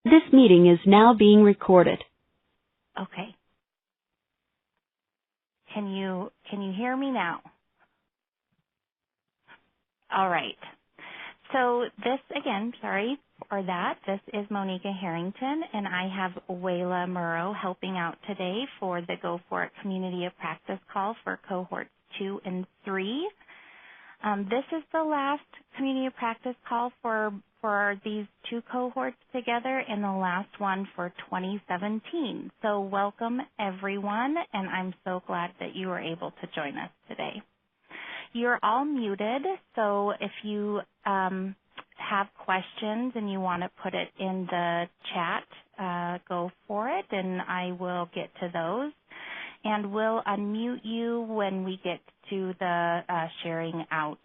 This meeting is now being recorded. Okay. Can you hear me now? All right. So this, again, sorry for that. This is Monica Harrington, and I have Wayla Murrow helping out today for the Go4IT Community of Practice call for cohorts 2 and 3. This is the last community of practice call for these two cohorts together, and the last one for 2017. So welcome, everyone, and I'm so glad that you were able to join us today. You're all muted, so if you have questions and you want to put it in the chat, go for it, and I will get to those. And we'll unmute you when we get to the sharing out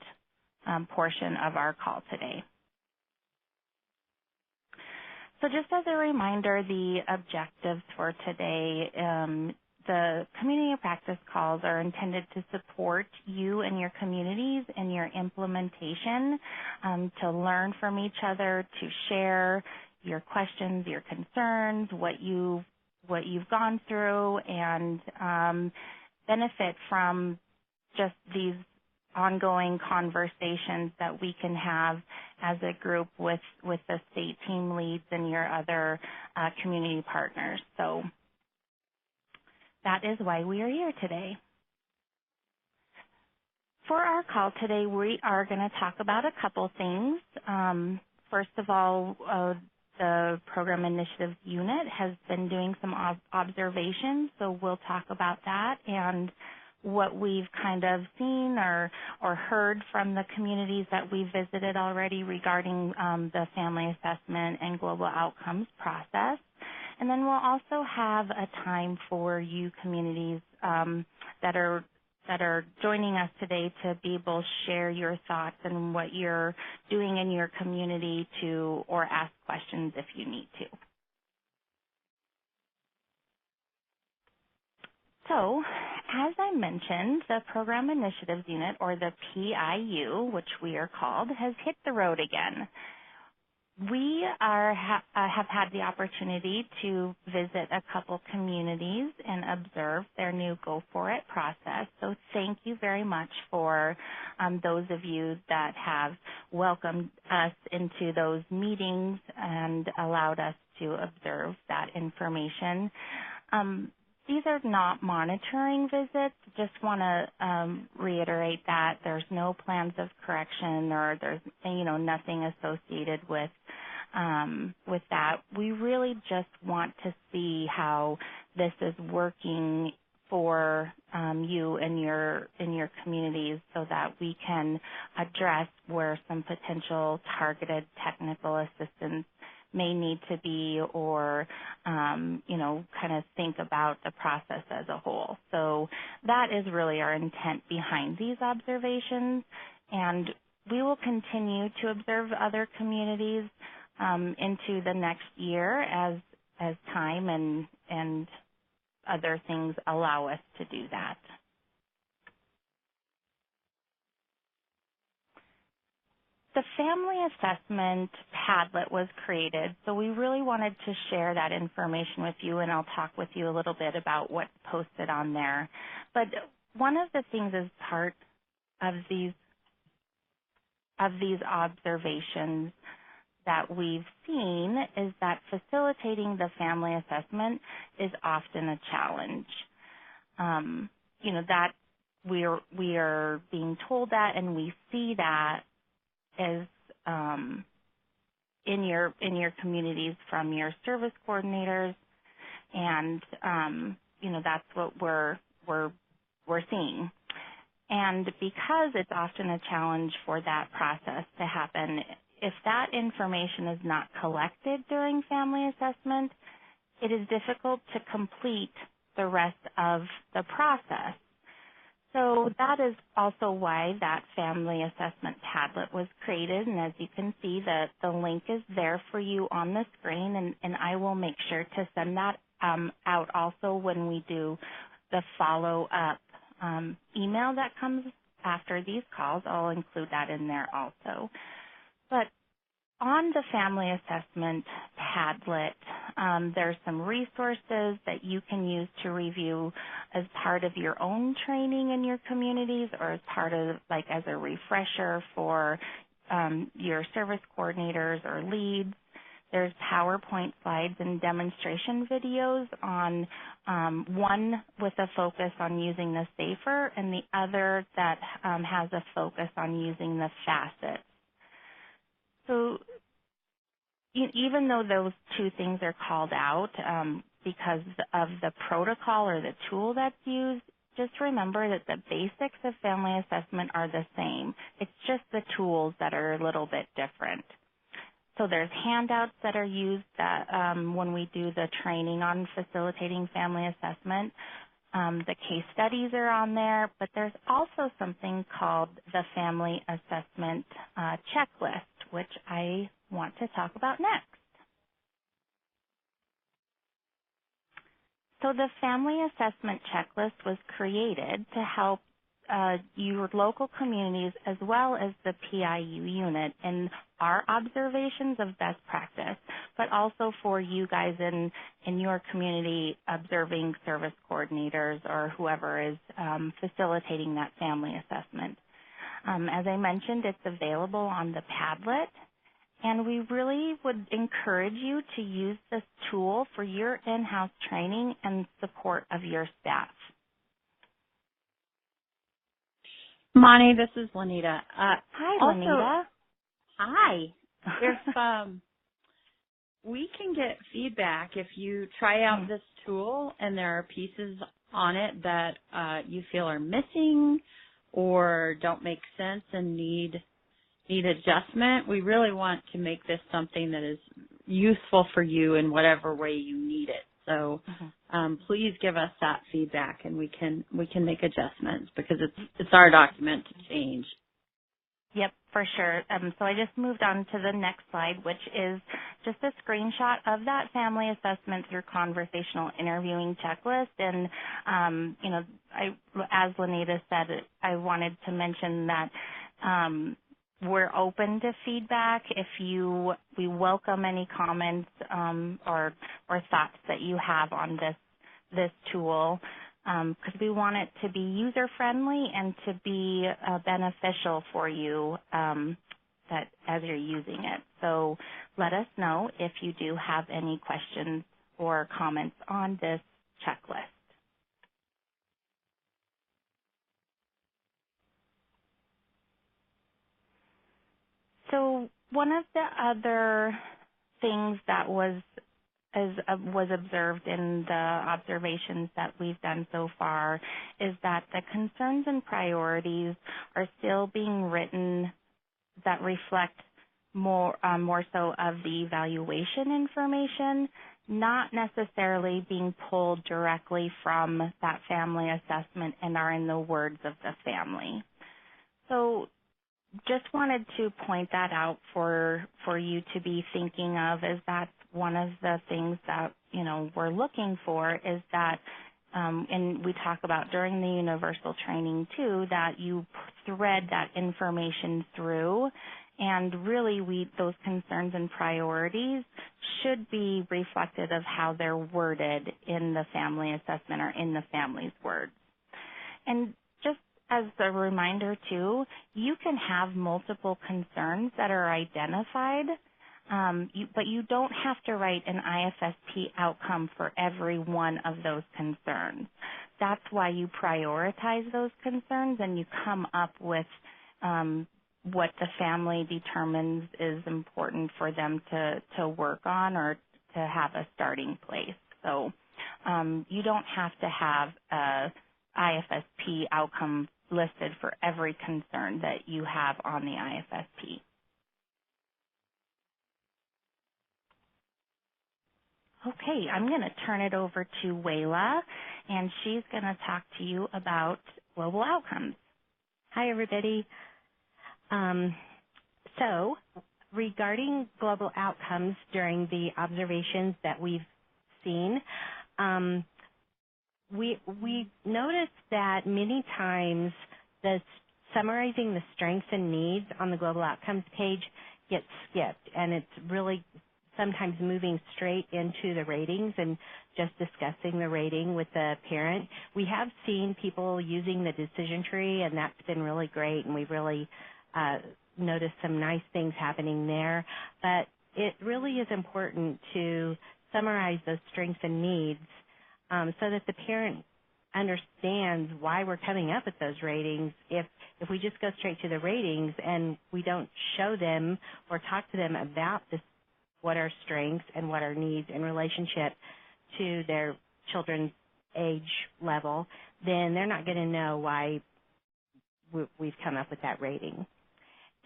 portion of our call today. So just as a reminder, the objectives for today, the community of practice calls are intended to support you and your communities in your implementation, to learn from each other, to share your questions, your concerns, what you've gone through, and benefit from just these ongoing conversations that we can have as a group with the state team leads and your other community partners. So that is why we are here today. For our call today, we are going to talk about a couple things. First of all, the Program Initiatives Unit has been doing some observations, so we'll talk about that and what we've kind of seen or heard from the communities that we visited already regarding the family assessment and global outcomes process. And then we'll also have a time for you communities that are joining us today to be able to share your thoughts and what you're doing in your community or ask questions if you need to. So, as I mentioned, the Program Initiatives Unit, or the PIU, which we are called, has hit the road again. We have had the opportunity to visit a couple communities and observe their new Go4IT process. So thank you very much for those of you that have welcomed us into those meetings and allowed us to observe that information. These are not monitoring visits. Just want to reiterate that there's no plans of correction, or there's nothing associated with that. We really just want to see how this is working for you and your communities, so that we can address where some potential targeted technical assistance may need to be, or kind of think about the process as a whole. So that is really our intent behind these observations, and we will continue to observe other communities into the next year as time and other things allow us to do that. The family assessment Padlet was created, so we really wanted to share that information with you, and I'll talk with you a little bit about what's posted on there. But one of the things as part of these observations that we've seen is that facilitating the family assessment is often a challenge. That we are being told that, and we see that is in your communities from your service coordinators, and that's what we're seeing. And because it's often a challenge for that process to happen, if that information is not collected during family assessment, it is difficult to complete the rest of the process. So that is also why that family assessment Padlet was created, and as you can see, the link is there for you on the screen, and I will make sure to send that out also when we do the follow-up email that comes after these calls. I'll include that in there also. But on the family assessment Padlet, there's some resources that you can use to review as part of your own training in your communities, or as part of, like, as a refresher for your service coordinators or leads. There's PowerPoint slides and demonstration videos on one with a focus on using the SAFER, and the other that has a focus on using the facets. So even though those two things are called out because of the protocol or the tool that's used, just remember that the basics of family assessment are the same. It's just the tools that are a little bit different. So there's handouts that are used that when we do the training on facilitating family assessment. The case studies are on there, but there's also something called the family assessment checklist, which I want to talk about next. So the family assessment checklist was created to help your local communities as well as the PIU unit in our observations of best practice, but also for you guys in your community observing service coordinators or whoever is facilitating that family assessment. As I mentioned, it's available on the Padlet, and we really would encourage you to use this tool for your in-house training and support of your staff. Monty, this is Lanita. Hi, Lanita. Hi. If we can get feedback if you try out this tool and there are pieces on it that you feel are missing or don't make sense and need adjustment, we really want to make this something that is useful for you in whatever way you need it. So please give us that feedback, and we can make adjustments because it's our document to change. Yep, for sure. So I just moved on to the next slide, which is just a screenshot of that family assessment through conversational interviewing checklist. And as Lanita said, I wanted to mention that we're open to feedback. We welcome any comments or thoughts that you have on this tool, because we want it to be user friendly and to be beneficial for you that as you're using it. So let us know if you do have any questions or comments on this checklist. So one of the other things that was observed in the observations that we've done so far is that the concerns and priorities are still being written that reflect more so of the evaluation information, not necessarily being pulled directly from that family assessment and are in the words of the family. So just wanted to point that out for you to be thinking of, as that's one of the things that, we're looking for, is that, and we talk about during the universal training too, that you thread that information through, and really those concerns and priorities should be reflected of how they're worded in the family assessment or in the family's words. And just as a reminder too, you can have multiple concerns that are identified, but you don't have to write an IFSP outcome for every one of those concerns. That's why you prioritize those concerns and you come up with what the family determines is important for them to work on or to have a starting place. So you don't have to have a IFSP outcome listed for every concern that you have on the IFSP. Okay, I'm going to turn it over to Wayla, and she's going to talk to you about global outcomes. Hi, everybody. So regarding global outcomes during the observations that we've seen, we noticed that many times summarizing the strengths and needs on the global outcomes page gets skipped, and it's really sometimes moving straight into the ratings and just discussing the rating with the parent. We have seen people using the decision tree, and that's been really great, and we've really noticed some nice things happening there. But it really is important to summarize those strengths and needs so that the parent understands why we're coming up with those ratings. If we just go straight to the ratings and we don't show them or talk to them about this, what our strengths and what our needs in relationship to their children's age level, then they're not going to know why we've come up with that rating.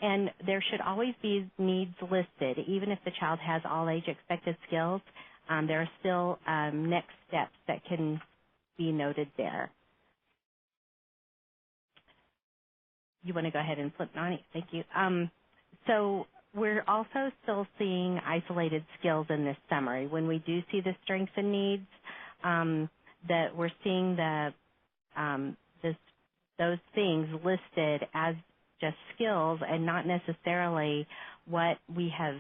And there should always be needs listed. Even if the child has all age expected skills, there are still next steps that can be noted there. You want to go ahead and flip on it? Thank you. So we're also still seeing isolated skills in this summary. When we do see the strengths and needs, that we're seeing those things listed as just skills and not necessarily what we have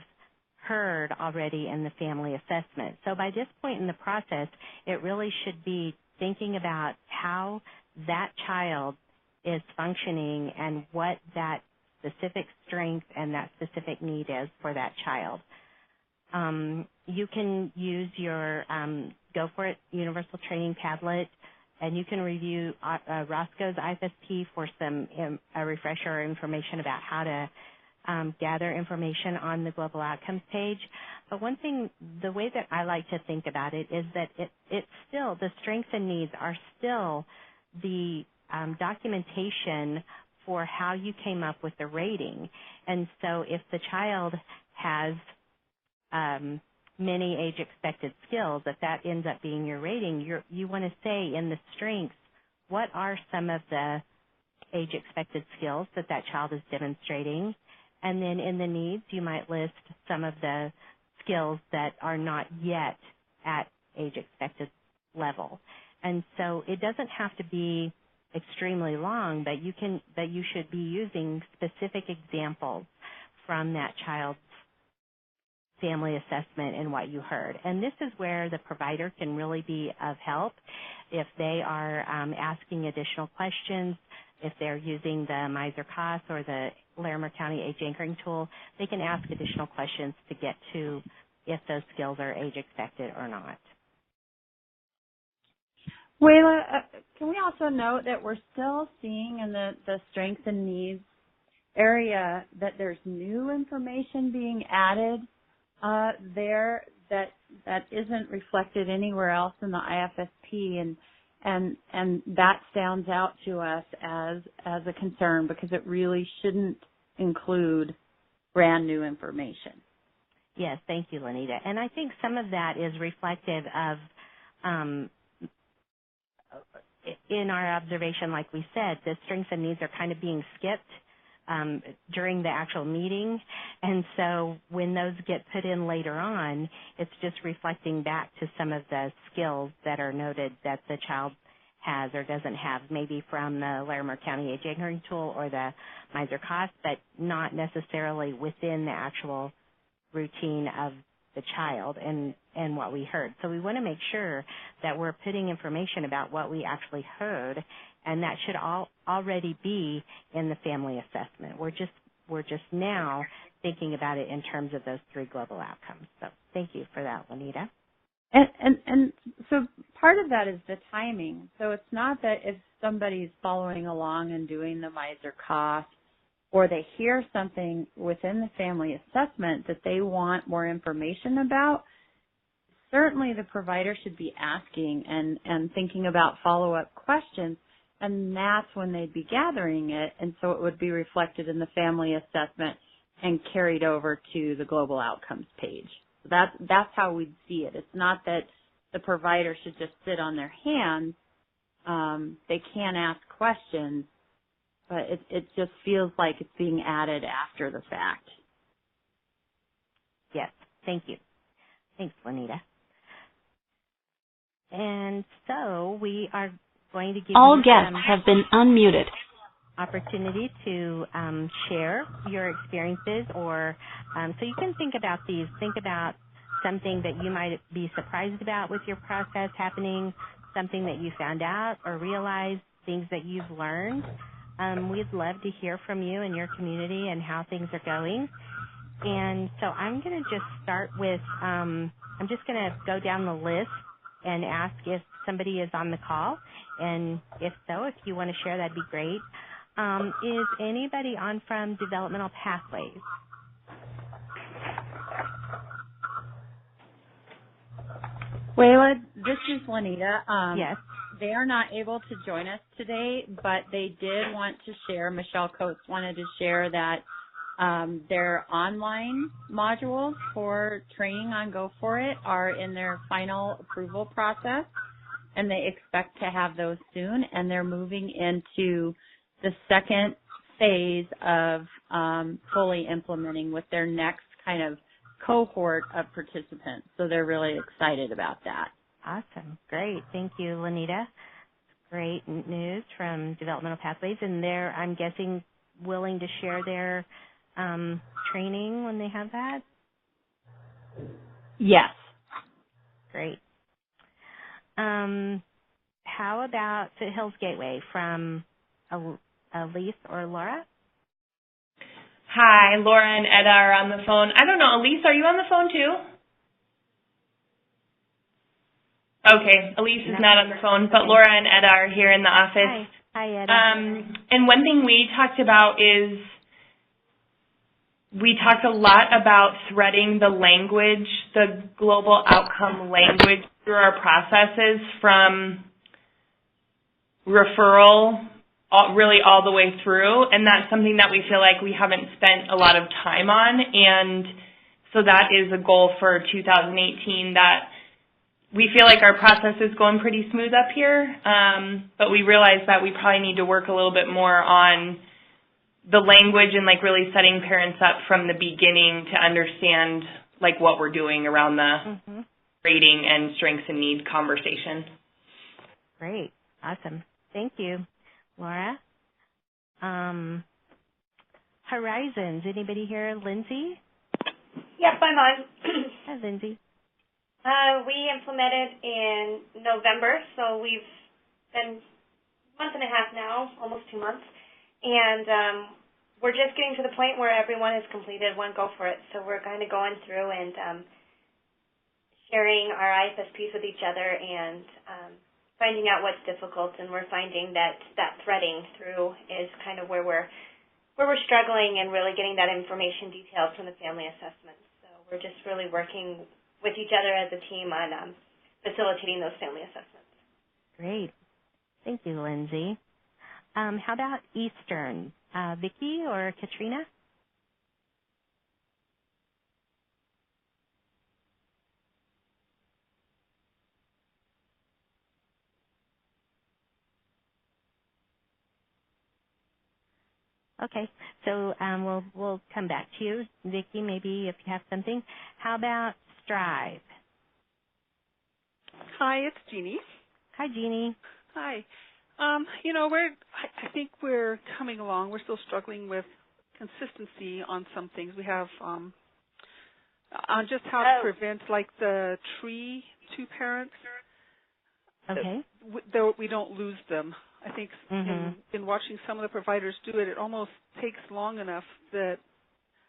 heard already in the family assessment. So by this point in the process, it really should be thinking about how that child is functioning and what that specific strength and that specific need is for that child. You can use your GO4IT Universal Training Padlet, and you can review Roscoe's IFSP for some a refresher or information about how to gather information on the Global Outcomes page. But one thing, the way that I like to think about it is that it's still, the strengths and needs are still the documentation for how you came up with the rating. And so if the child has many age expected skills, if that ends up being your rating, you want to say in the strengths, what are some of the age expected skills that that child is demonstrating? And then in the needs, you might list some of the skills that are not yet at age expected level. And so it doesn't have to be extremely long, but you should be using specific examples from that child's family assessment and what you heard. And this is where the provider can really be of help if they are asking additional questions. If they're using the Miser-COS or the Larimer County Age Anchoring Tool, they can ask additional questions to get to if those skills are age expected or not. Wayla, can we also note that we're still seeing in the strengths and needs area that there's new information being added there that isn't reflected anywhere else in the IFSP, and that stands out to us as a concern because it really shouldn't include brand new information. Yes, thank you, Lenita. And I think some of that is reflective of in our observation, like we said, the strengths and needs are kind of being skipped during the actual meeting. And so when those get put in later on, it's just reflecting back to some of the skills that are noted that the child has or doesn't have, maybe from the Larimer County Age Anchoring Tool or the Miser-COS, but not necessarily within the actual routine of the child and what we heard. So we want to make sure that we're putting information about what we actually heard, and that should already be in the family assessment. We're just now thinking about it in terms of those three global outcomes. So thank you for that, Juanita. And so part of that is the timing. So it's not that if somebody's following along and doing the Miser-COS or they hear something within the family assessment that they want more information about, certainly the provider should be asking and thinking about follow-up questions, and that's when they'd be gathering it, and so it would be reflected in the family assessment and carried over to the global outcomes page. So that's how we'd see it. It's not that the provider should just sit on their hands. They can ask questions, but it just feels like it's being added after the fact. Yes, thank you. Thanks, Juanita. And so we are going to give All you guests have been unmuted. opportunity to share your experiences, or so you can think about these. Think about something that you might be surprised about with your process happening, something that you found out or realized, things that you've learned. We'd love to hear from you and your community and how things are going. And so I'm going to just start with, I'm just going to go down the list and ask if somebody is on the call. And if so, if you want to share, that'd be great. Is anybody on from Developmental Pathways? Wayla, this is Juanita. Yes. They are not able to join us today, but they did want to share, Michelle Coates wanted to share that their online modules for training on Go4IT are in their final approval process, and they expect to have those soon, and they're moving into the second phase of fully implementing with their next kind of cohort of participants. So they're really excited about that. Awesome. Great. Thank you, Lanita. Great news from Developmental Pathways. And they're, I'm guessing, willing to share their training when they have that? Yes. Great. How about Foothills Gateway from Elise or Laura? Hi, Laura and Etta are on the phone. I don't know, Elise, are you on the phone too? Okay, Elise is not on the phone, but Laura and Etta are here in the office. Hi, Etta. And one thing we talked about is we talked a lot about threading the language, the global outcome language through our processes from referral really all the way through, and that's something that we feel like we haven't spent a lot of time on, and so that is a goal for 2018, that we feel like our process is going pretty smooth up here, but we realize that we probably need to work a little bit more on the language and like really setting parents up from the beginning to understand like what we're doing around the rating and strengths and need conversation. Great. Awesome. Thank you, Laura. Horizons. Anybody here? Lindsay? Yep, I'm on. Hi, Lindsay. We implemented in November, so we've been a month and a half now, almost 2 months, and we're just getting to the point where everyone has completed one Go4IT, so we're kind of going through and sharing our IFSPs with each other and finding out what's difficult, and we're finding that threading through is kind of where we're struggling and really getting that information detailed from the family assessments. So we're just really working with each other as a team on facilitating those family assessments. Great. Thank you, Lindsay. How about Eastern? Vicki or Katrina? Okay, so we'll come back to you, Vicki, maybe if you have something. How about Strive? Hi, it's Jeannie. Hi, Jeannie. Hi. I think we're coming along. We're still struggling with consistency on some things. We have on just how to prevent like the tree to parents. Okay. Though we don't lose them. I think in watching some of the providers do it, it almost takes long enough that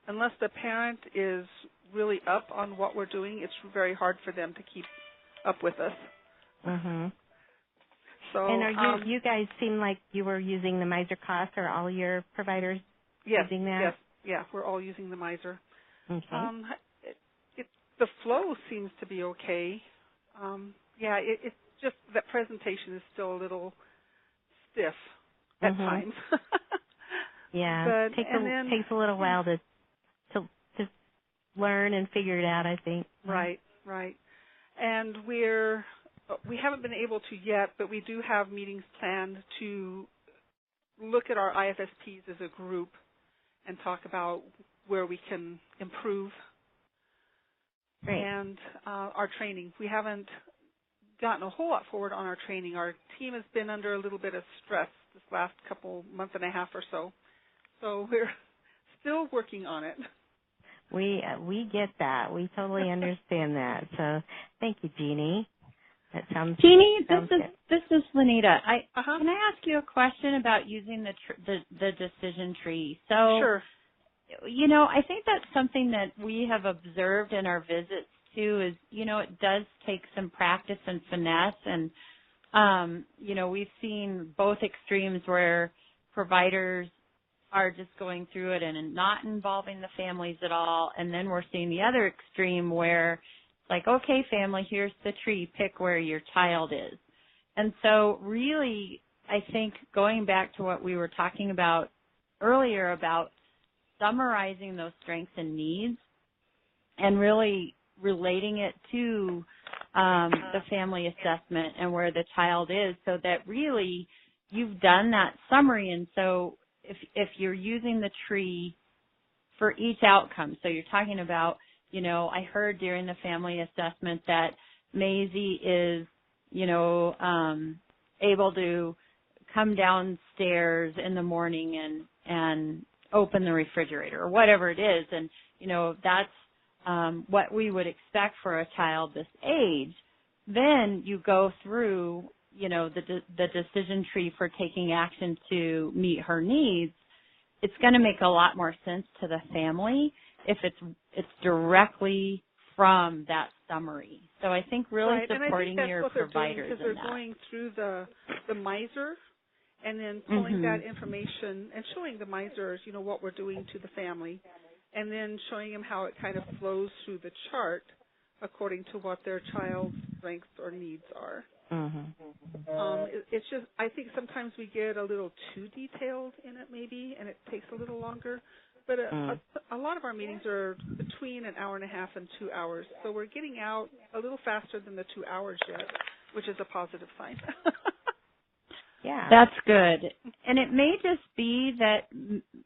unless the parent is really up on what we're doing, it's very hard for them to keep up with us. So, and are you guys seem like you were using the Miser cost, or all your providers using that? Yes, yeah, we're all using the Miser. Okay. The flow seems to be okay. It's just that presentation is still a little stiff at times. Yeah, it takes a little while to learn and figure it out, I think. Right. And we haven't been able to yet, but we do have meetings planned to look at our IFSPs as a group and talk about where we can improve. Great. And our training. We haven't gotten a whole lot forward on our training. Our team has been under a little bit of stress this last month and a half or so. So we're still working on it. We get that. We totally understand that. So thank you, Jeannie. That sounds Jeannie, good. this is Lenita. Uh-huh. Can I ask you a question about using the decision tree? So, sure. I think that's something that we have observed in our visits too. Is it does take some practice and finesse, and we've seen both extremes where providers are just going through it and not involving the families at all, and then we're seeing the other extreme where it's like, okay, family, here's the tree, pick where your child is. And so really, I think going back to what we were talking about earlier about summarizing those strengths and needs and really relating it to the family assessment and where the child is, so that really you've done that summary. And so if you're using the tree for each outcome, so you're talking about, I heard during the family assessment that Maisie is, able to come downstairs in the morning and open the refrigerator or whatever it is. And, that's what we would expect for a child this age. Then you go through, the decision tree for taking action to meet her needs. It's going to make a lot more sense to the family if it's directly from that summary. So I think really supporting your providers in that. Because they're going through the miser and then pulling that information and showing the misers, what we're doing to the family, and then showing them how it kind of flows through the chart according to what their child's strengths or needs are. It's just, I think sometimes we get a little too detailed in it maybe, and it takes a little longer. But a lot of our meetings are between an hour and a half and 2 hours. So we're getting out a little faster than the 2 hours yet, which is a positive sign. Yeah. That's good. And it may just be that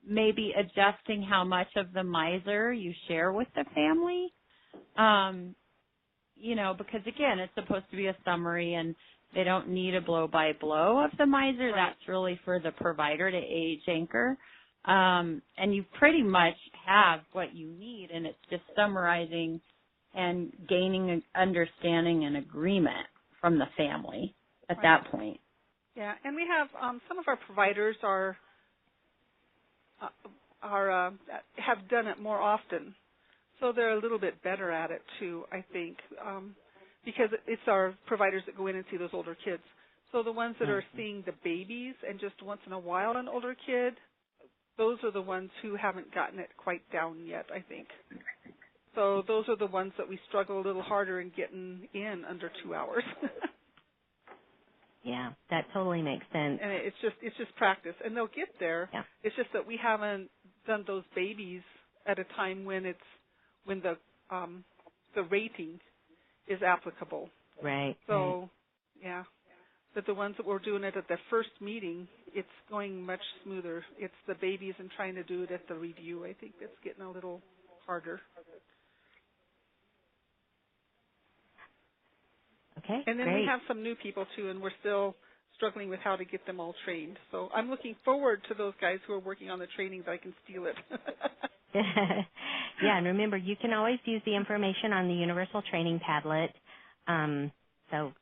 maybe adjusting how much of the miser you share with the family, because again, it's supposed to be a summary and they don't need a blow-by-blow of the miser. Right. That's really for the provider to age anchor. And you pretty much have what you need, and it's just summarizing and gaining an understanding and agreement from the family at that point. Yeah, and we have some of our providers have done it more often, so they're a little bit better at it too, I think, because it's our providers that go in and see those older kids. So the ones that are seeing the babies and just once in a while an older kid, those are the ones who haven't gotten it quite down yet, I think. So those are the ones that we struggle a little harder in getting in under 2 hours. Yeah, that totally makes sense. And it's just practice, and they'll get there. Yeah. It's just that we haven't done those babies at a time when the rating is applicable. Right. So, yeah. But the ones that we're doing it at the first meeting, it's going much smoother. It's the babies and trying to do it at the review. I think that's getting a little harder. Okay, and then great. we have some new people too, and we're still struggling with how to get them all trained. So I'm looking forward to those guys who are working on the training that I can steal it. Yeah, and remember, you can always use the information on the Universal Training Padlet. So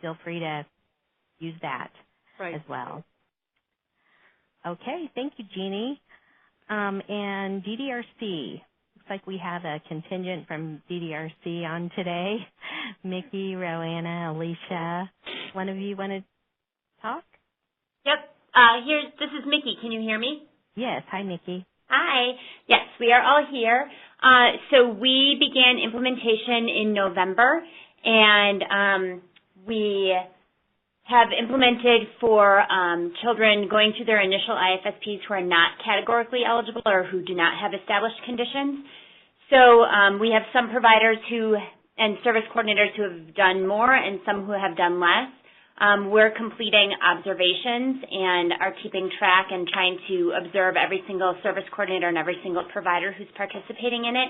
feel free to use that as well. Okay, thank you, Jeannie. And DDRC. Looks like we have a contingent from DDRC on today. Mickey, Roanna, Alicia. One of you want to talk? Yep. This is Mickey. Can you hear me? Yes. Hi, Mickey. Hi. Yes, we are all here. So we began implementation in November, and we have implemented for children going through their initial IFSPs who are not categorically eligible or who do not have established conditions. So we have some providers and service coordinators who have done more and some who have done less. We're completing observations and are keeping track and trying to observe every single service coordinator and every single provider who's participating in it.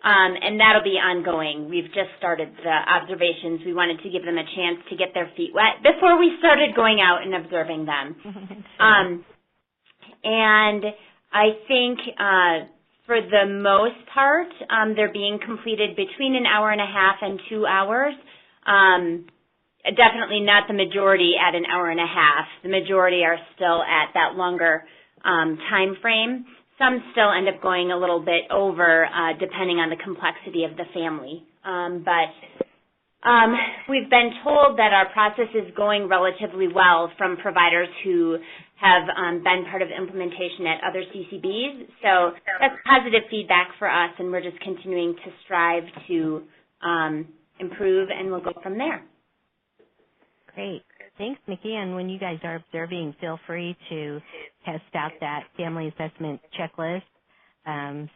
and that'll be ongoing. We've just started the observations. We wanted to give them a chance to get their feet wet before we started going out and observing them. And I think for the most part, they're being completed between an hour and a half and 2 hours. Definitely not the majority at an hour and a half. The majority are still at that longer time frame. Some still end up going a little bit over, depending on the complexity of the family. But we've been told that our process is going relatively well from providers who have been part of implementation at other CCBs. So that's positive feedback for us, and we're just continuing to strive to improve, and we'll go from there. Great. Thanks, Nikki. And when you guys are observing, feel free to test out that family assessment checklist,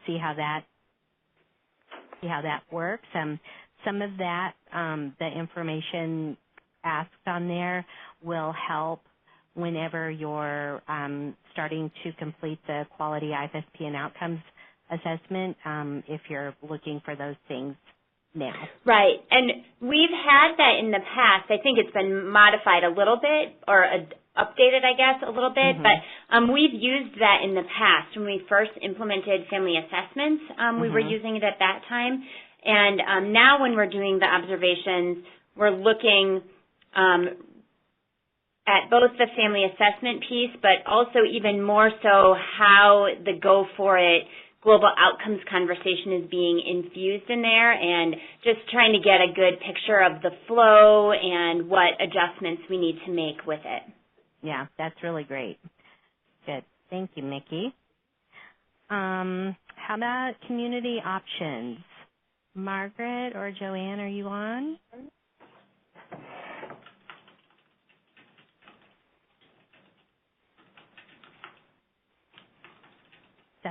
see how that works. Some of that, the information asked on there will help whenever you're starting to complete the quality IFSP and outcomes assessment, if you're looking for those things now. Right. And we've had that in the past. I think it's been modified a little bit, or updated, I guess, a little bit. But we've used that in the past. When we first implemented family assessments, we were using it at that time. And now when we're doing the observations, we're looking at both the family assessment piece, but also even more so how the Go4IT global outcomes conversation is being infused in there, and just trying to get a good picture of the flow and what adjustments we need to make with it. Yeah, that's really great. Good. Thank you, Mickey. How about community options? Margaret or Joanne, are you on?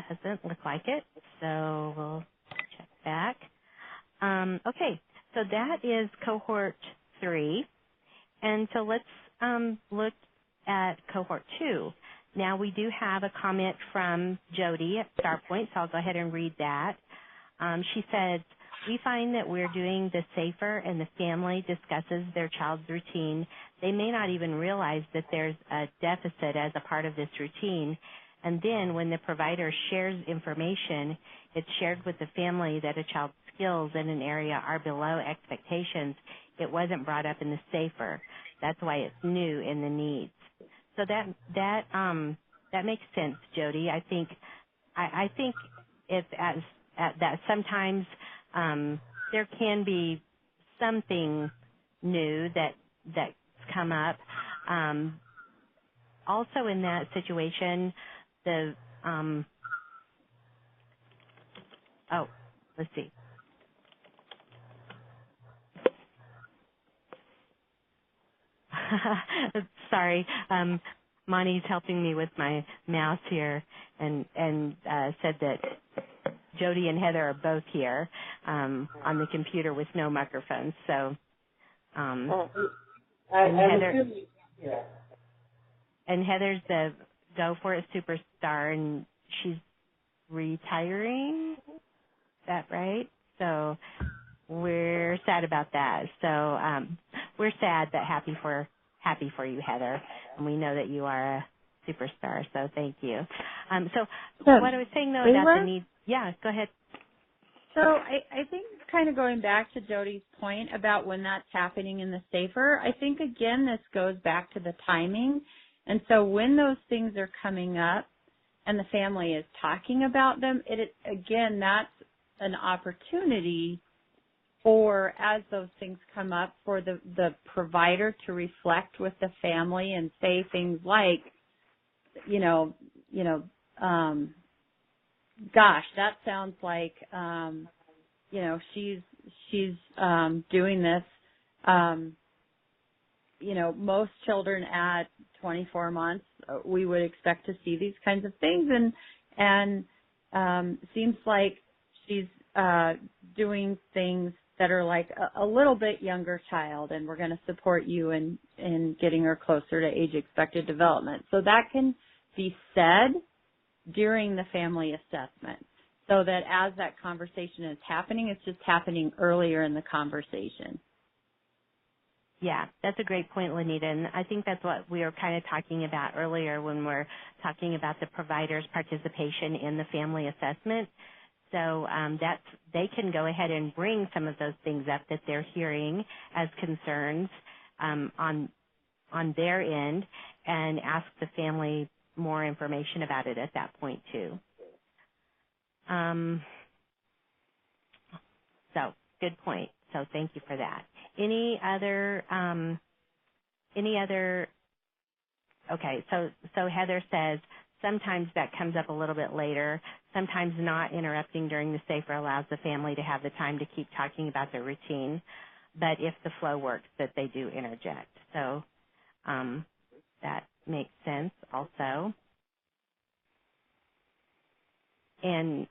Doesn't look like it, so we'll check back. Okay, so that is cohort 3, and so let's look at cohort 2. Now we do have a comment from Jody at StarPoint, so I'll go ahead and read that. She said, "We find that we're doing the SAFER and the family discusses their child's routine. They may not even realize that there's a deficit as a part of this routine. And then when the provider shares information, it's shared with the family that a child's skills in an area are below expectations. It wasn't brought up in the SAFER. That's why it's new in the needs." So that makes sense, Jody. I think that sometimes there can be something new that's come up. Also in that situation, let's see. Sorry, Monty's helping me with my mouse here, and said that Jody and Heather are both here on the computer with no microphones. So, and Heather's the Go4IT superstar, and she's retiring. Is that right? So we're sad about that. So we're sad but happy for you, Heather. And we know that you are a superstar. So thank you. So what I was saying though about the need. Yeah, go ahead. So I think kind of going back to Jody's point about when that's happening in the SAFER, I think again this goes back to the timing. And so when those things are coming up and the family is talking about them, again, that's an opportunity for, as those things come up, for the provider to reflect with the family and say things like, gosh, that sounds like, she's doing this. Most children at 24 months, we would expect to see these kinds of things, and seems like she's doing things that are like a little bit younger child, and we're going to support you in getting her closer to age expected development. So that can be said during the family assessment. so that as that conversation is happening, it's just happening earlier in the conversation. Yeah, that's a great point, Lenita, and I think that's what we were kind of talking about earlier when we're talking about the provider's participation in the family assessment. So they can go ahead and bring some of those things up that they're hearing as concerns on their end and ask the family more information about it at that point too. So good point. So thank you for that. Any other, okay, so Heather says sometimes that comes up a little bit later. Sometimes not interrupting during the SAFER allows the family to have the time to keep talking about their routine, but if the flow works, that they do interject. So that makes sense also. And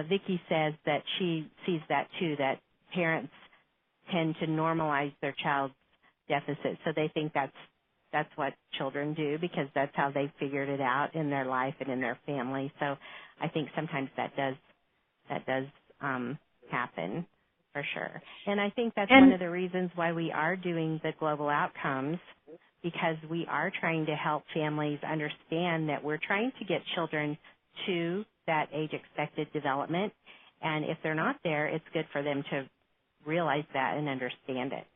Vicki says that she sees that too, that parents tend to normalize their child's deficit. So they think that's what children do because that's how they figured it out in their life and in their family. So I think sometimes that does happen for sure. And I think that's one of the reasons why we are doing the global outcomes, because we are trying to help families understand that we're trying to get children to that age expected development. And if they're not there, it's good for them to realize that and understand it.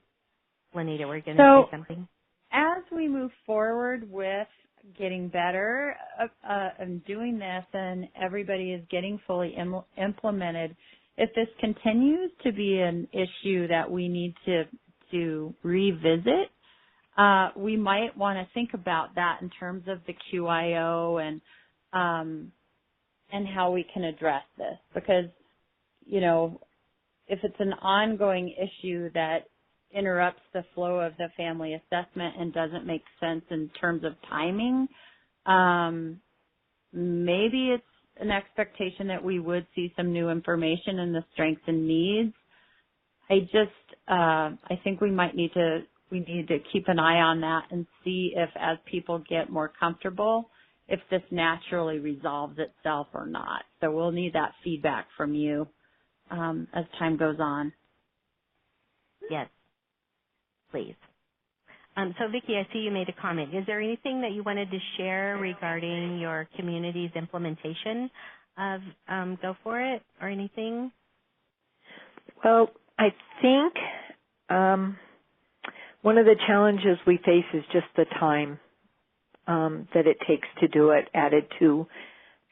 Lenita, we're going to say something? As we move forward with getting better and doing this and everybody is getting fully implemented, if this continues to be an issue that we need to revisit, we might want to think about that in terms of the QIO and how we can address this. Because, you know, if it's an ongoing issue that interrupts the flow of the family assessment and doesn't make sense in terms of timing, maybe it's an expectation that we would see some new information in the strengths and needs. I think we need to keep an eye on that and see if, as people get more comfortable, if this naturally resolves itself or not. So we'll need that feedback from you as time goes on. Yes, please. So Vicki, I see you made a comment. Is there anything that you wanted to share regarding your community's implementation of GO4IT or anything? Well, I think one of the challenges we face is just the time that it takes to do it, added to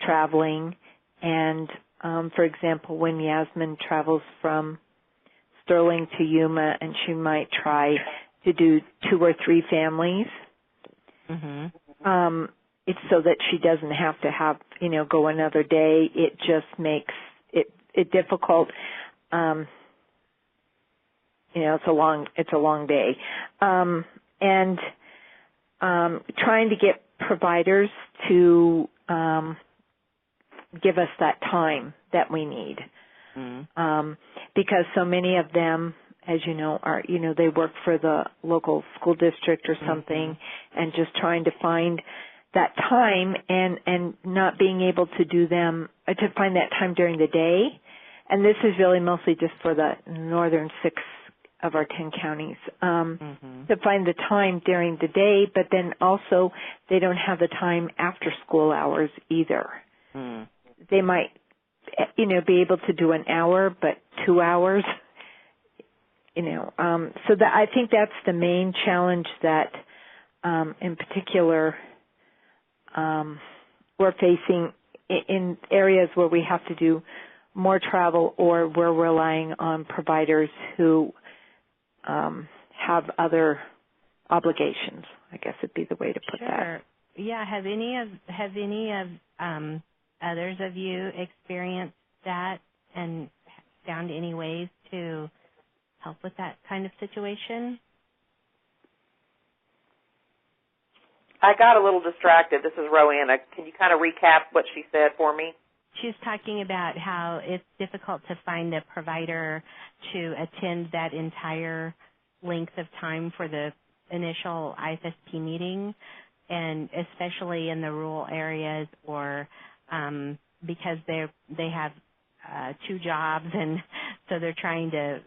traveling. And, for example, when Yasmin travels from Sterling to Yuma, and she might try to do 2 or 3 families, it's so that she doesn't have to go another day. It just makes it difficult. It's a long day. And trying to get providers to give us that time that we need. Because so many of them, as you know, are, they work for the local school district or something, and just trying to find that time and not being able to do them, to find that time during the day. And this is really mostly just for the northern 6 of our 10 counties, to find the time during the day, but then also they don't have the time after school hours either. They might, be able to do an hour, but 2 hours, so that I think that's the main challenge that, in particular, we're facing in areas where we have to do more travel or we're relying on providers who have other obligations, I guess would be the way to put that. Yeah. Have any of others of you experienced that and found any ways to help with that kind of situation? I got a little distracted. This is Roanna. Can you kind of recap what she said for me? She's talking about how it's difficult to find a provider to attend that entire length of time for the initial IFSP meeting, and especially in the rural areas or because they have 2 jobs, and so they're trying to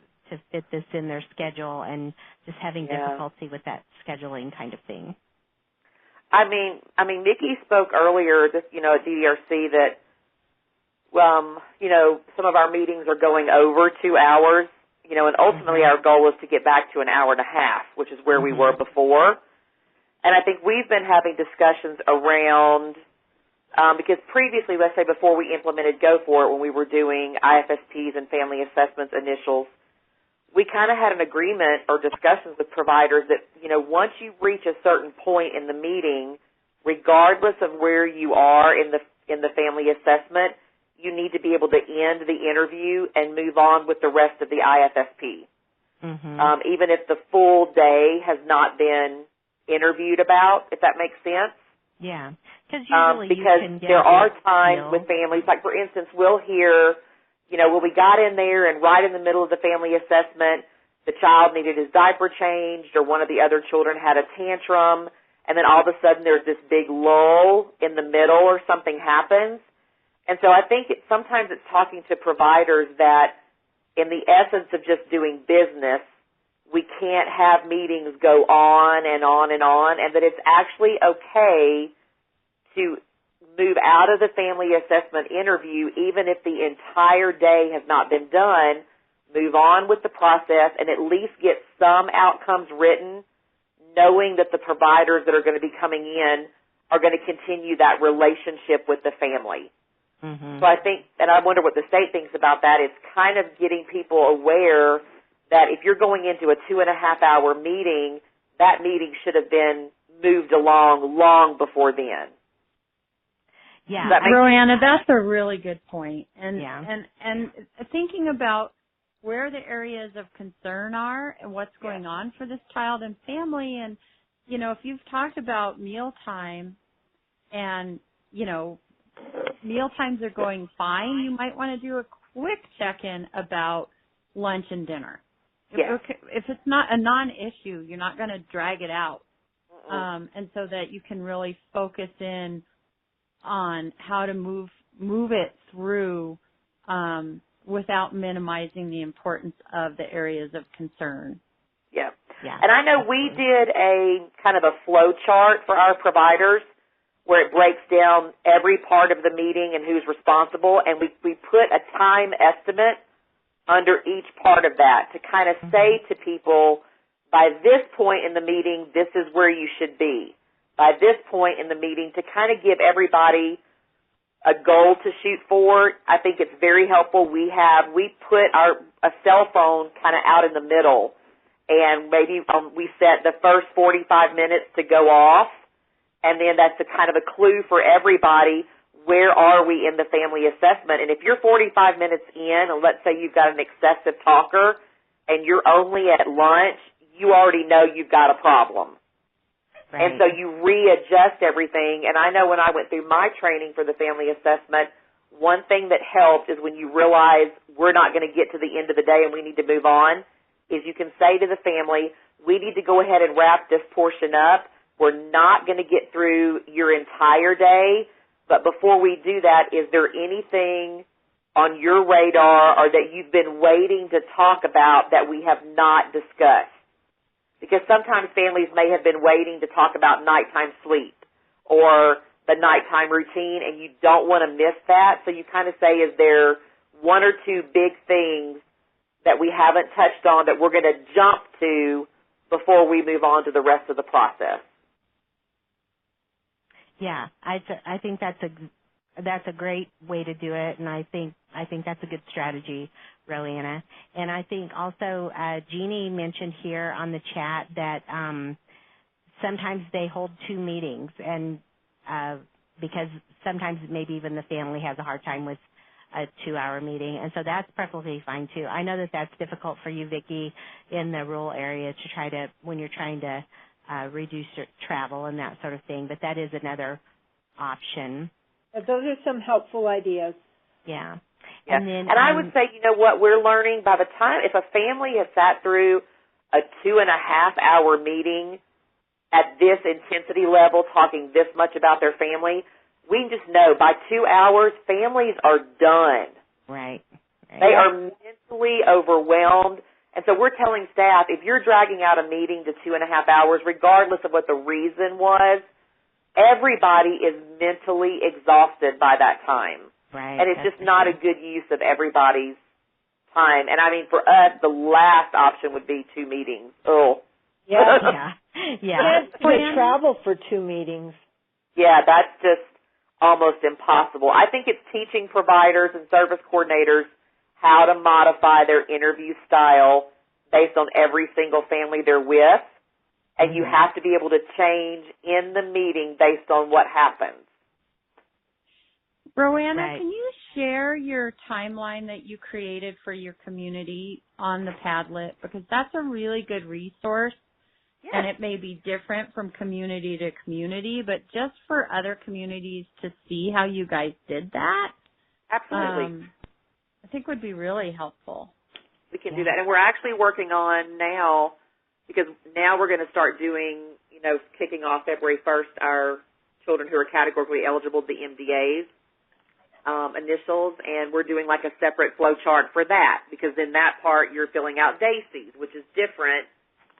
fit this in their schedule and just having difficulty with that scheduling kind of thing. I mean, Nikki spoke earlier, just, at DDRC that, some of our meetings are going over 2 hours, and ultimately our goal is to get back to an hour and a half, which is where we were before. And I think we've been having discussions around, because previously, let's say before we implemented Go4IT, when we were doing IFSPs and family assessments initials, we kind of had an agreement or discussions with providers that, once you reach a certain point in the meeting, regardless of where you are in the family assessment, you need to be able to end the interview and move on with the rest of the IFSP. Even if the full day has not been interviewed about, if that makes sense. Yeah, because usually because you can get there are times with families, like for instance, we'll hear, when we got in there and right in the middle of the family assessment, the child needed his diaper changed or one of the other children had a tantrum, and then all of a sudden there's this big lull in the middle or something happens. And so I think sometimes it's talking to providers that in the essence of just doing business, we can't have meetings go on and on and on, and that it's actually okay to move out of the family assessment interview even if the entire day has not been done, move on with the process, and at least get some outcomes written, knowing that the providers that are going to be coming in are going to continue that relationship with the family. So I think, and I wonder what the state thinks about that, it's kind of getting people aware that if you're going into a 2.5-hour meeting, that meeting should have been moved along long before then. Yeah, Roanna, that's a really good point. And thinking about where the areas of concern are and what's going on for this child and family, and if you've talked about mealtime and meal times are going fine, you might want to do a quick check-in about lunch and dinner. If it's not a non-issue, you're not going to drag it out. And so that you can really focus in on how to move it through without minimizing the importance of the areas of concern. Yeah. And I know we did a kind of a flow chart for our providers where it breaks down every part of the meeting and who's responsible, and we put a time estimate under each part of that to kind of say to people, by this point in the meeting, this is where you should be. By this point in the meeting, to kind of give everybody a goal to shoot for. I think it's very helpful. We put a cell phone kind of out in the middle, and maybe we set the first 45 minutes to go off, and then that's a kind of a clue for everybody. Where are we in the family assessment? And if you're 45 minutes in, and let's say you've got an excessive talker and you're only at lunch, you already know you've got a problem. Right. And so you readjust everything. And I know when I went through my training for the family assessment, one thing that helped is when you realize we're not going to get to the end of the day and we need to move on, is you can say to the family, we need to go ahead and wrap this portion up. We're not going to get through your entire day. But before we do that, is there anything on your radar or that you've been waiting to talk about that we have not discussed? Because sometimes families may have been waiting to talk about nighttime sleep or the nighttime routine, and you don't want to miss that. So you kind of say, is there one or two big things that we haven't touched on that we're going to jump to before we move on to the rest of the process? Yeah, I think that's a great way to do it, and I think that's a good strategy, Roanna. And I think also Jeannie mentioned here on the chat that sometimes they hold 2 meetings, and because sometimes maybe even the family has a hard time with a 2-hour meeting, and so that's perfectly fine too. I know that that's difficult for you, Vicki, in the rural area to try to, when you're trying to reduce your travel and that sort of thing, but that is another option. But those are some helpful ideas. Yeah. Yeah. And I would say, what we're learning by the time, if a family has sat through a 2.5-hour meeting at this intensity level, talking this much about their family, we can just know by 2 hours, families are done. Right. They are mentally overwhelmed. And so we're telling staff, if you're dragging out a meeting to 2.5 hours, regardless of what the reason was, everybody is mentally exhausted by that time. Right. And it's just not a good use of everybody's time. And I mean, for us, the last option would be 2 meetings. Oh. Yeah. Yeah. To travel for 2 meetings. Yeah, that's just almost impossible. I think it's teaching providers and service coordinators how to modify their interview style based on every single family they're with, and you have to be able to change in the meeting based on what happens. Roanna, can you share your timeline that you created for your community on the Padlet? Because that's a really good resource, and it may be different from community to community, but just for other communities to see how you guys did that. Absolutely. I think would be really helpful. We can do that. And we're actually working on now, because now we're going to start doing, kicking off February 1st, our children who are categorically eligible, the MDAs, initials, and we're doing like a separate flow chart for that, because in that part you're filling out DACs, which is different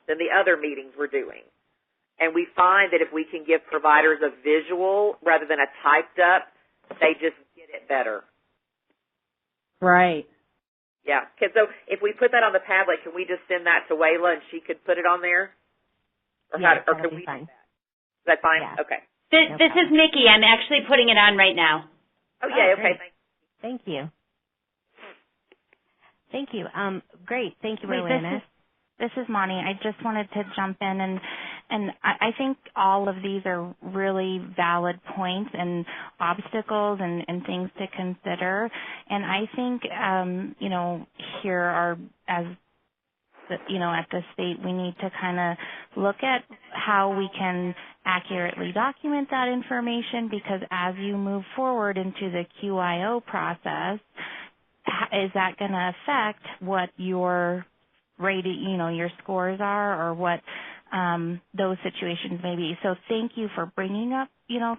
than the other meetings we're doing. And we find that if we can give providers a visual rather than a typed up, they just get it better. Right. Yeah. Okay, so if we put that on the Padlet, can we just send that to Wayla and she could put it on there? Or, or can we do that? Is that fine? Yeah. Okay. This is Nikki. I'm actually putting it on right now. Oh, yeah. Okay. Thank you. Thank you. Great. Thank you, Roanna. This is Monty. I just wanted to jump in, and I think all of these are really valid points and obstacles and things to consider. And I think, here are, as at the state, we need to kind of look at how we can accurately document that information, because as you move forward into the QIO process, is that going to affect what your rating, your scores are, or what those situations may be. So thank you for bringing up,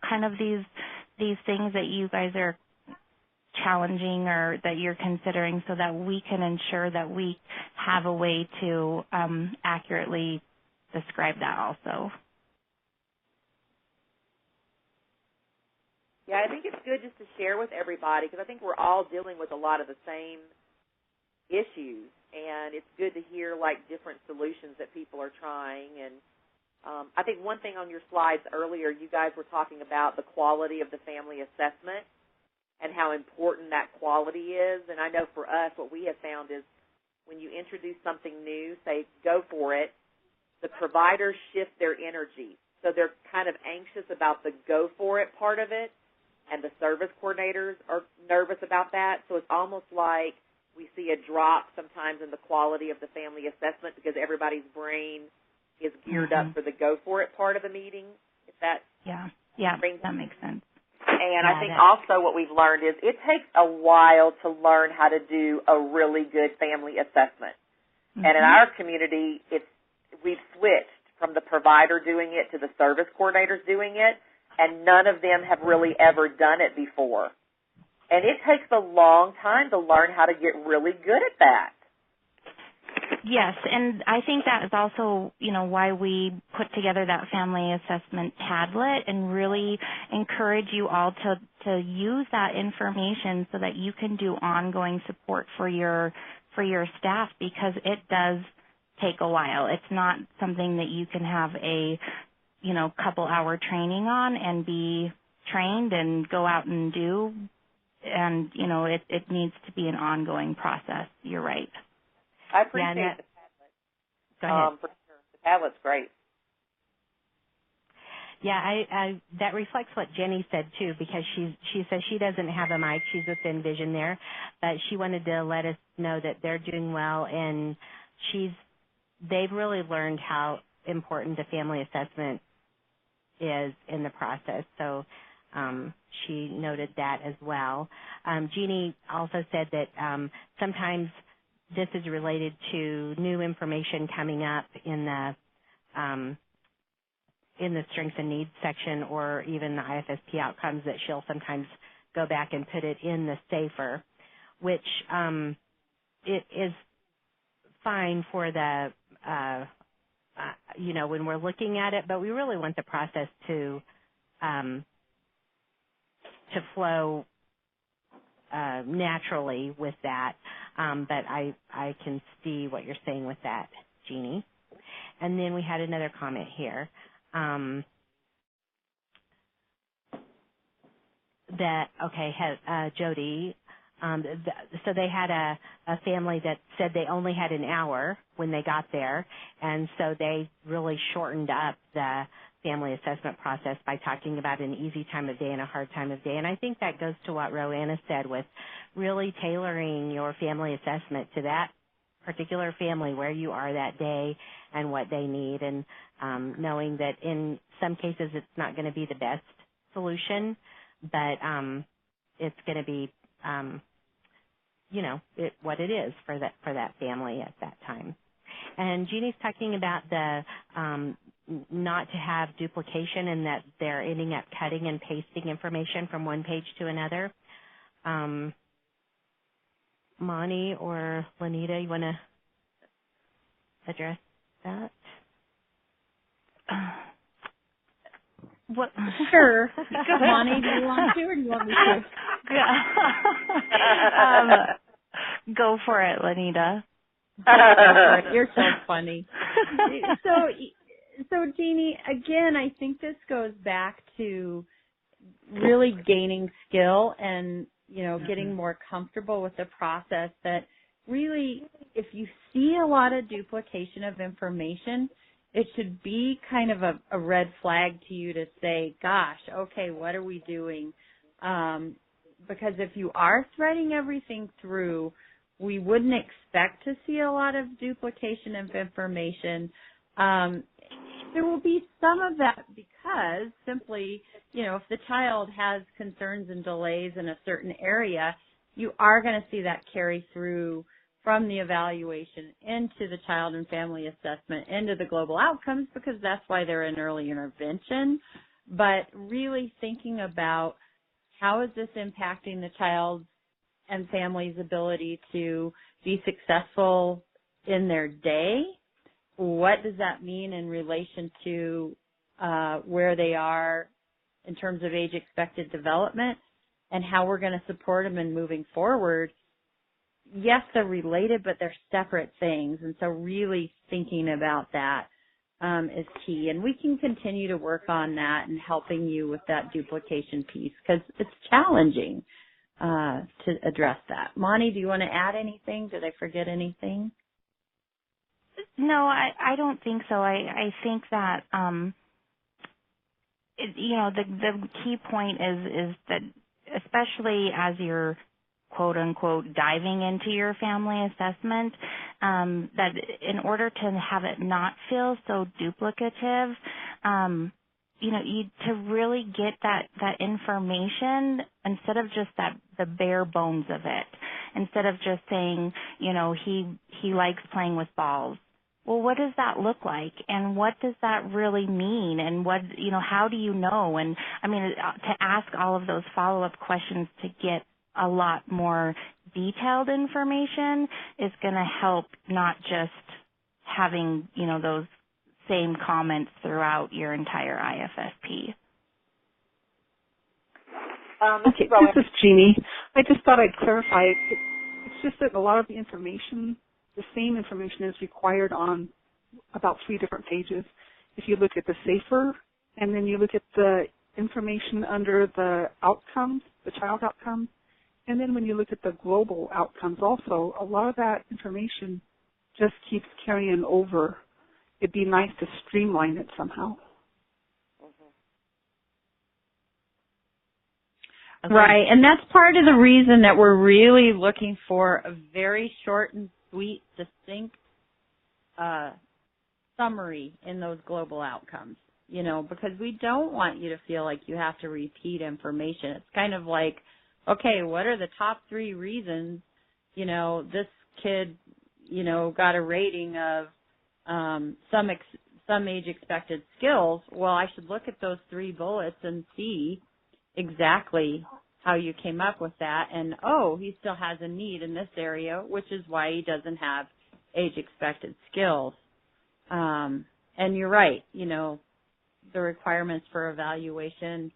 kind of these things that you guys are challenging or that you're considering, so that we can ensure that we have a way to accurately describe that also. Yeah, I think it's good just to share with everybody, because I think we're all dealing with a lot of the same issues, and it's good to hear different solutions that people are trying. And I think one thing on your slides earlier, you guys were talking about the quality of the family assessment and how important that quality is. And I know for us, what we have found is when you introduce something new, say GO4IT, the providers shift their energy. So they're kind of anxious about the GO4IT part of it, and the service coordinators are nervous about that. So it's almost like we see a drop sometimes in the quality of the family assessment, because everybody's brain is geared up for the GO4IT part of the meeting. If that that makes sense. And I think also what we've learned is it takes a while to learn how to do a really good family assessment. And in our community, we've switched from the provider doing it to the service coordinators doing it, and none of them have really ever done it before. And it takes a long time to learn how to get really good at that. Yes, and I think that is also, why we put together that family assessment Padlet, and really encourage you all to use that information so that you can do ongoing support for your staff, because it does take a while. It's not something that you can have a couple-hour training on and be trained and go out and do. And, it needs to be an ongoing process. You're right. I appreciate the Padlet. Go ahead. For sure. The Padlet's great. Yeah, I that reflects what Jenny said too, because she says she doesn't have a mic. She's with Envision there, but she wanted to let us know that they're doing well, and they've really learned how important the family assessment is in the process. So she noted that as well. Jeannie also said that sometimes this is related to new information coming up in in the strengths and needs section or even the IFSP outcomes that she'll sometimes go back and put it in the SAFER, which it is fine for the, when we're looking at it, but we really want the process to flow naturally with that. But I can see what you're saying with that, Jeannie. And then we had another comment here. Jody, so they had a family that said they only had an hour when they got there, and so they really shortened up the family assessment process by talking about an easy time of day and a hard time of day. And I think that goes to what Roanna said with really tailoring your family assessment to that particular family, where you are that day and what they need, and knowing that in some cases it's not going to be the best solution, but it's going to be, what it is for that family at that time. And Jeannie's talking about the not to have duplication and that they're ending up cutting and pasting information from one page to another. Monty or Lanita, you want to address that? What? Sure. Monty, do you want to, or do you want me to? Go for it, Lanita. You're so funny. So Jeannie, again, I think this goes back to really gaining skill and, getting more comfortable with the process, that really, if you see a lot of duplication of information, it should be kind of a red flag to you to say, gosh, okay, what are we doing? Because if you are threading everything through, we wouldn't expect to see a lot of duplication of information. There will be some of that because simply, if the child has concerns and delays in a certain area, you are going to see that carry through from the evaluation into the child and family assessment, into the global outcomes, because that's why they're in early intervention. But really thinking about how is this impacting the child's and family's ability to be successful in their day? What does that mean in relation to where they are in terms of age expected development and how we're going to support them in moving forward? Yes, they're related, but they're separate things. And so really thinking about that is key. And we can continue to work on that and helping you with that duplication piece because it's challenging to address that. Monty, do you want to add anything? Did I forget anything? No, I don't think so. I think that the key point is that especially as you're quote unquote diving into your family assessment, that in order to have it not feel so duplicative, to really get that information instead of just the bare bones of it, instead of just saying, he likes playing with balls. Well, what does that look like, and what does that really mean, and what, how do you know? And I mean, to ask all of those follow-up questions to get a lot more detailed information is going to help, not just having, those same comments throughout your entire IFSP. Okay, this is Jeannie. I just thought I'd clarify. It's just that a lot of the information, the same information is required on about 3 different pages. If you look at the SAFER, and then you look at the information under the outcomes, the child outcomes, and then when you look at the global outcomes also, a lot of that information just keeps carrying over. It'd be nice to streamline it somehow. Right, and that's part of the reason that we're really looking for a very short and sweet, distinct summary in those global outcomes, because we don't want you to feel like you have to repeat information. It's kind of like, okay, what are the top 3 reasons, this kid, got a rating of some age expected skills. Well, I should look at those 3 bullets and see exactly how you came up with that. And, oh, he still has a need in this area, which is why he doesn't have age expected skills. And you're right, the requirements for evaluation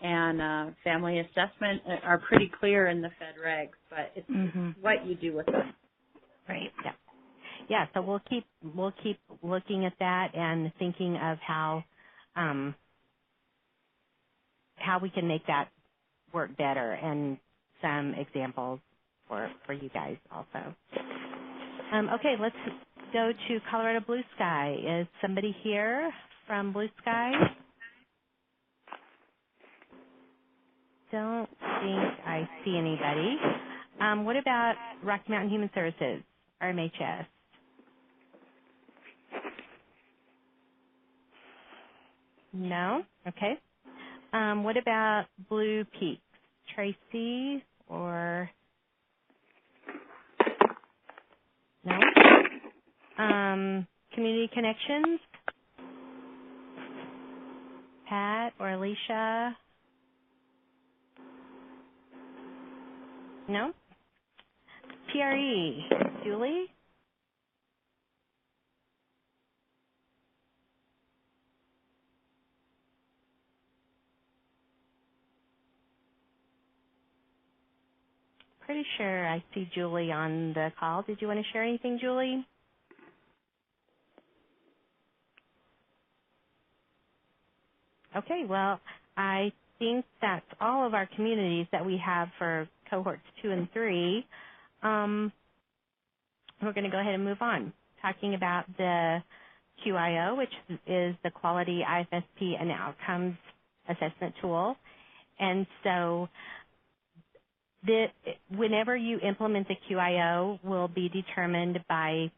and family assessment are pretty clear in the Fed regs, but it's what you do with them. Right. Yeah. Yeah. So we'll keep looking at that and thinking of how we can make that work better, and some examples for you guys also. Okay, let's go to Colorado Blue Sky. Is somebody here from Blue Sky? Don't think I see anybody. What about Rocky Mountain Human Services, RMHS? No? Okay. What about Blue Peaks? Tracy or no? Community Connections? Pat or Alicia? No? PRE? Julie? Pretty sure I see Julie on the call. Did you want to share anything, Julie? Okay, well, I think that's all of our communities that we have for cohorts 2 and 3. We're going to go ahead and move on, talking about the QIO, which is the Quality IFSP and Outcomes Assessment Tool. And so whenever you implement the QIO will be determined by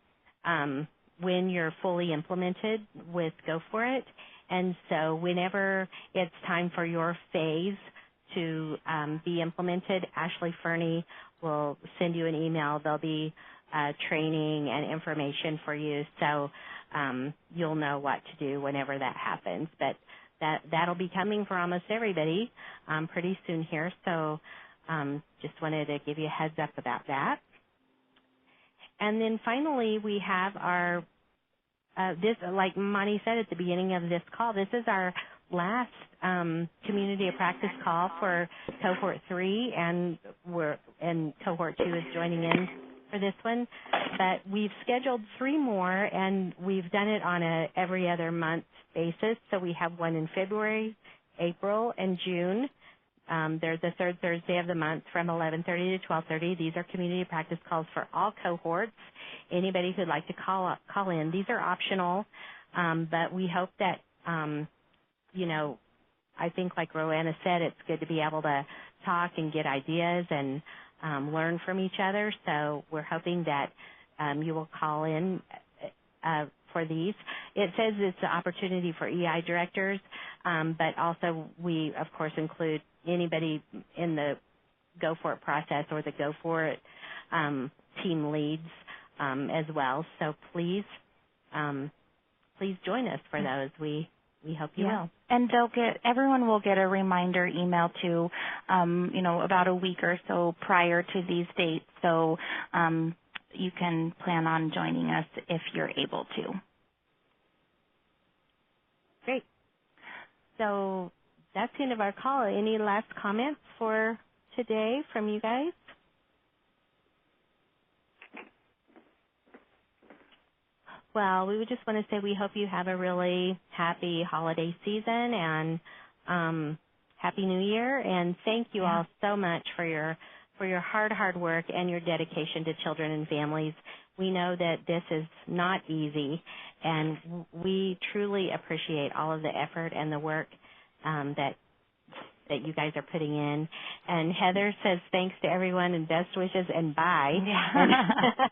when you're fully implemented with GO4IT. And so whenever it's time for your phase to be implemented, Ashley Fernie will send you an email. There'll be training and information for you, so you'll know what to do whenever that happens. But that'll be coming for almost everybody pretty soon here, so just wanted to give you a heads up about that. And then finally, we have our this, like Monty said at the beginning of this call, this is our last community of practice call for cohort 3, and cohort 2 is joining in for this one. But we've scheduled 3 more, and we've done it on a every other month basis. So we have one in February, April, and June. They're the third Thursday of the month from 11:30 to 12:30. These are community practice calls for all cohorts. Anybody who'd like to call in. These are optional, but we hope that, I think like Rowena said, it's good to be able to talk and get ideas and learn from each other. So we're hoping that you will call in for these. It says it's an opportunity for EI directors, but also we, of course, include anybody in the Go4IT process or the Go4IT team leads as well. So please join us for those. We hope you will. And everyone will get a reminder email too, about a week or so prior to these dates. So you can plan on joining us if you're able to. Great. So that's the end of our call. Any last comments for today from you guys? Well, we would just want to say we hope you have a really happy holiday season and Happy New Year. And thank you all so much for your hard work and your dedication to children and families. We know that this is not easy, and we truly appreciate all of the effort and the work that you guys are putting in. And Heather says thanks to everyone and best wishes and bye.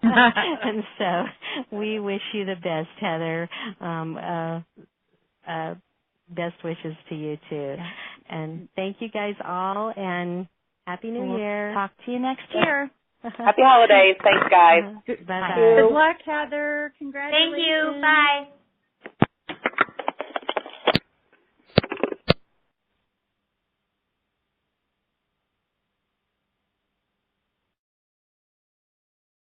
And so we wish you the best, Heather. Best wishes to you too. Yeah. And thank you guys all, and Happy New Year. Talk to you next year. Happy holidays. Thanks, guys. Good luck, Heather. Congratulations. Thank you. Bye.